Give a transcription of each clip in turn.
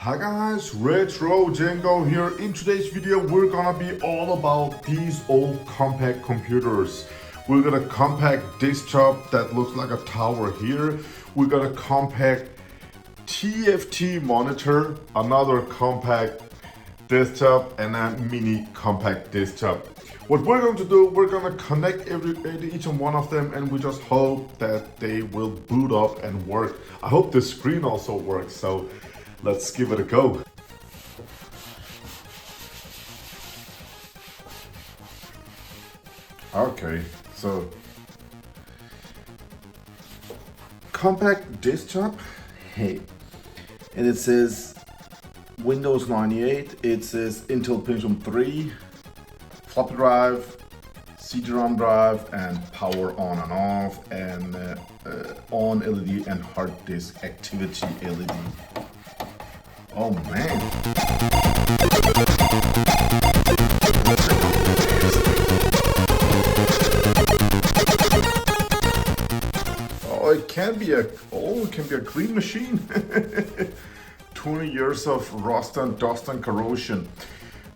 Hi guys, Retro Django here. In today's video we're gonna be all about these old Compaq computers. We got a Compaq desktop that looks like a tower here. We got a Compaq TFT monitor, another Compaq desktop, and a mini Compaq desktop. What we're going to do, we're gonna connect each and one of them, and we just hope that they will boot up and work. I hope the screen also works, so let's give it a go. Okay, so Compaq desktop, hey, and it says Windows 98, it says Intel Pentium 3, floppy drive, CD-ROM drive, and power on and off, and on LED and hard disk activity LED. Oh man. Oh, it can be a clean machine. 20 years of rust and dust and corrosion.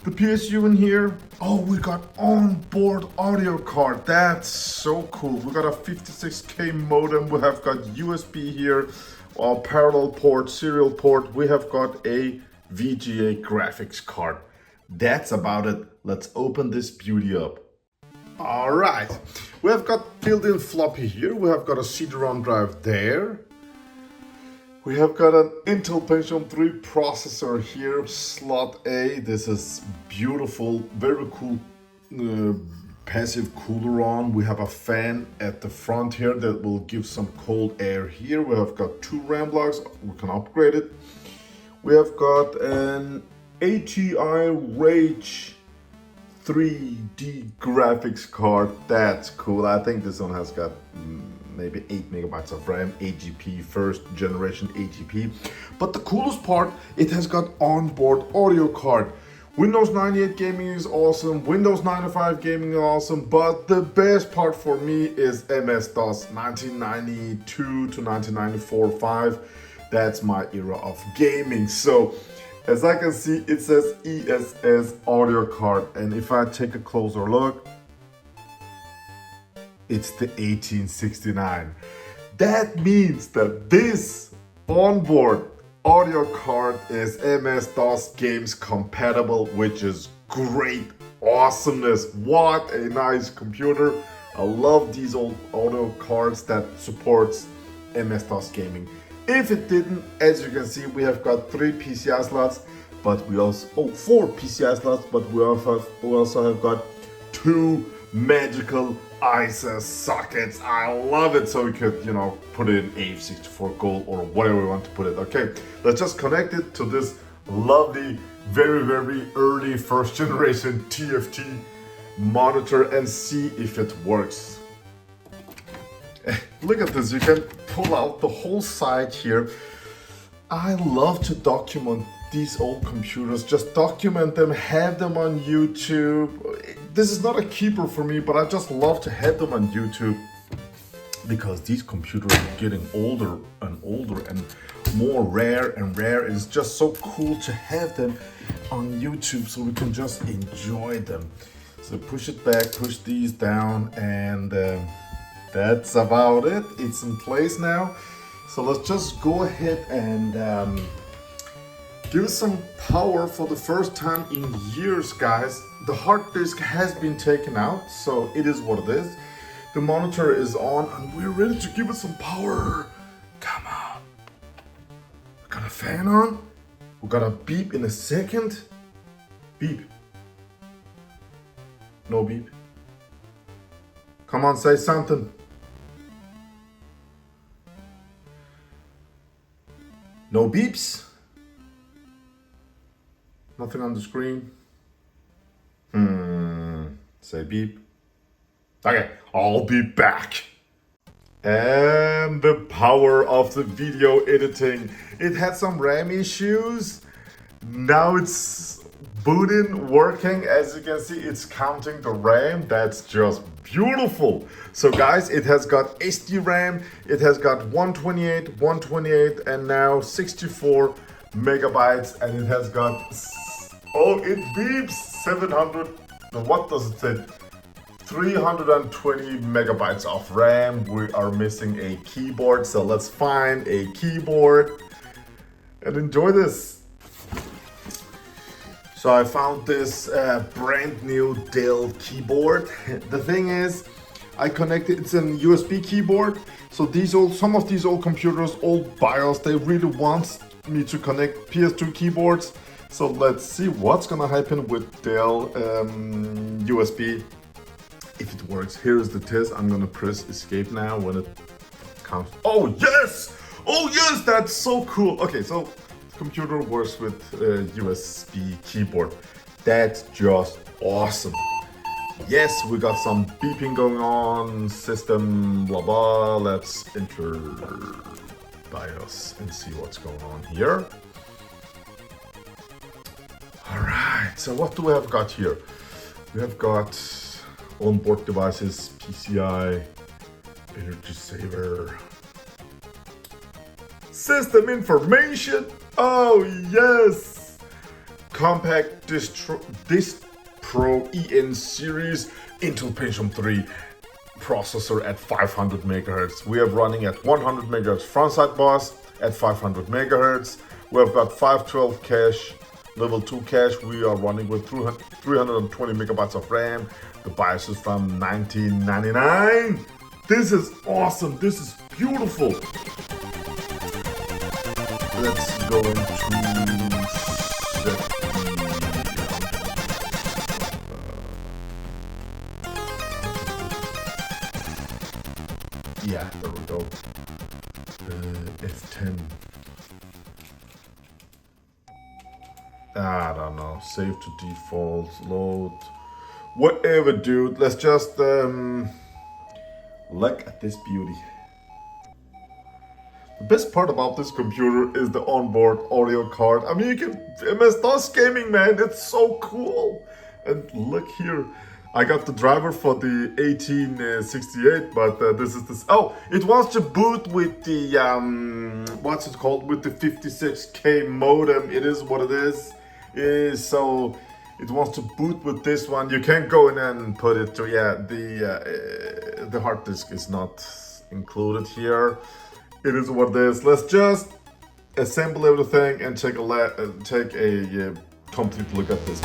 The PSU in here. Oh, we got onboard audio card. That's so cool. We got a 56K modem. We have got USB here, parallel port, serial port. We have got a VGA graphics card. That's about it. Let's open this beauty up. All right, we have got built-in floppy here. We have got a CD-ROM drive there. We have got an Intel Pentium 3 processor here, slot A. This is beautiful, very cool passive cooler on. We have a fan at the front here that will give some cold air here. We have got 2 RAM blocks, we can upgrade it. We have got an ATI Rage 3D graphics card. That's cool. I think this one has got maybe 8 megabytes of RAM, AGP, first generation AGP. But the coolest part, it has got onboard audio card. Windows 98 gaming is awesome, Windows 95 gaming is awesome, but the best part for me is MS-DOS 1992 to 1994-5. That's my era of gaming. So as I can see, it says ESS audio card, and if I take a closer look, it's the 1869. That means that this onboard audio card is MS-DOS games compatible, which is great awesomeness. What a nice computer. I love these old audio cards that supports MS-DOS gaming. If it didn't, as you can see, we have got 3 PCI slots, but we also, 4 PCI slots, but we also have got 2 magical ISA sockets. I love it. So we could, put it in AF64 Gold or whatever we want to put it. Okay, let's just connect it to this lovely, very, very early first generation TFT monitor and see if it works. Look at this, you can pull out the whole side here. I love to document these old computers, just document them, have them on YouTube. This is not a keeper for me, but I just love to have them on YouTube because these computers are getting older and older and more rare and rare. It's just so cool to have them on YouTube so we can just enjoy them. So push it back, push these down, and that's about it. It's in place now. So let's just go ahead and give some power for the first time in years, guys. The hard disk has been taken out, so it is what it is. The monitor is on, and we're ready to give it some power. Come on. We got a fan on. We got a beep in a second. Beep. No beep. Come on, say something. No beeps. Nothing on the screen. Say beep. Okay, I'll be back. And the power of the video editing. It had some RAM issues. Now it's booting, working. As you can see, it's counting the RAM. That's just beautiful. So guys, it has got SD RAM. It has got 128, and now 64 megabytes, and it has got, oh, it beeps 700, no, what does it say? 320 megabytes of RAM. We are missing a keyboard, so let's find a keyboard and enjoy this. So I found this brand new Dell keyboard. The thing is, I connected, it's an USB keyboard. So some of these old computers, old BIOS, they really want me to connect PS2 keyboards. So let's see what's gonna happen with Dell USB. If it works, here is the test. I'm gonna press escape now when it comes. Oh yes! Oh yes, that's so cool. Okay, so the computer works with USB keyboard. That's just awesome. Yes, we got some beeping going on, system, blah blah. Let's enter BIOS and see what's going on here. All right, so what do we have got here? We have got onboard devices, PCI, energy saver, system information. Oh yes, Compaq DeskPRO EN series Intel Pentium 3 processor at 500 megahertz. We are running at 100 megahertz frontside bus at 500 megahertz. We have got 512 cache, level 2 cache. We are running with 320 megabytes of RAM. The BIOS is from 1999. This is awesome. This is beautiful. Let's go into set yeah, there we go. F10. I don't know. Save to default. Load. Whatever, dude. Let's just look at this beauty. The best part about this computer is the onboard audio card. I mean, you can MS-DOS gaming, man. It's so cool. And look here. I got the driver for the 1868, but this is this. Oh, it wants to boot with the what's it called? With the 56K modem. It is what it is. So it wants to boot with this one. You can't go in and put it to, yeah, the hard disk is not included here. It is what it is. Let's just assemble everything and take a complete look at this.